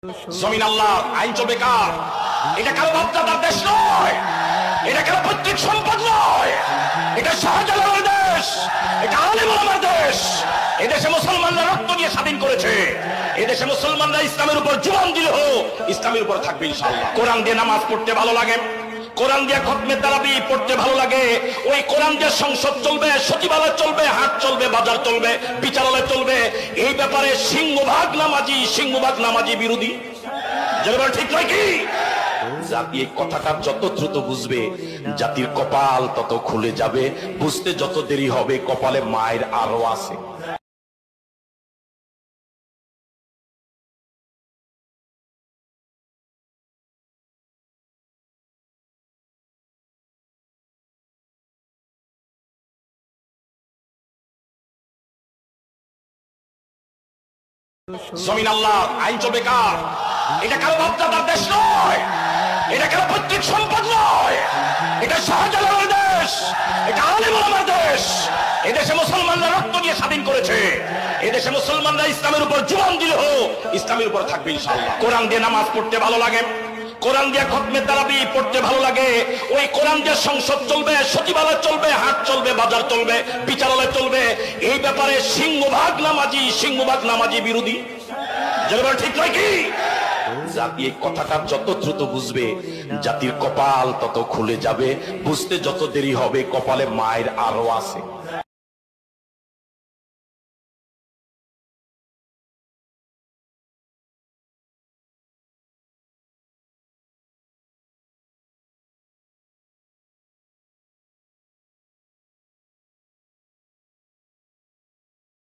জমিন আল্লাহ, আইন চলবে কার? এটা কারো বাপদাদার দেশ নয়, এটা কারো পৈতৃক সম্পদ নয়, এটা শাহজালালের দেশ, এটা আলেম ওলামার দেশ। এদেশে মুসলমানরা রক্ত দিয়ে স্বাধীন করেছে, এদেশে মুসলমানরা ইসলামের উপর জীবন দিল, ইসলামের উপর থাকবে ইনশাআল্লাহ। কোরআন দিয়ে নামাজ পড়তে ভালো লাগে, কোরআন দিয়ে খতমে তারাবি পড়তে ভালো লাগে, ওই কোরআন দিয়ে সংসদ চলবে, সচিবালয় চলবে, হাট চলবে, বাজার চলবে, বিচারালয় চলবে। এই ব্যাপারে সিংহভাগ নামাজি বিরোধী। ঠিক নয় কি? জাতি এই কথাটা যত দ্রুত বুঝবে, জাতির কপাল তত খুলে যাবে। বুঝতে যত দেরি হবে, কপালে মায়ের আরো আছে। জমিন আল্লাহ, আইন চলবে কার? এটা কারো বাপদাদার দেশ নয়, এটা কারো পৈতৃক সম্পদ নয়, এটা শাহজালালের দেশ, এটা আলেম ওলামার দেশ। এদেশে মুসলমানরা রক্ত দিয়ে স্বাধীন করেছে, এদেশে মুসলমানরা ইসলামের উপর জীবন দিল, ইসলামের উপর থাকবে ইনশাআল্লাহ। কোরআন দিয়ে নামাজ পড়তে ভালো লাগে, কোরআন দিয়ে খতমে তারাবি পড়তে ভালো লাগে, ওই কোরআন দিয়ে সংসদ চলবে, সচিবালয় চলবে, হাট চলবে, বাজার চলবে, বিচারালয় চলবে। এই ব্যাপারে সিংহভাগ নামাজি বিরোধী। ঠিক নয় কি? জাতি এই কথাটা যত দ্রুত বুঝবে, জাতির কপাল তত খুলে যাবে। বুঝতে যত দেরি হবে, কপালে মায়ের আরো আছে।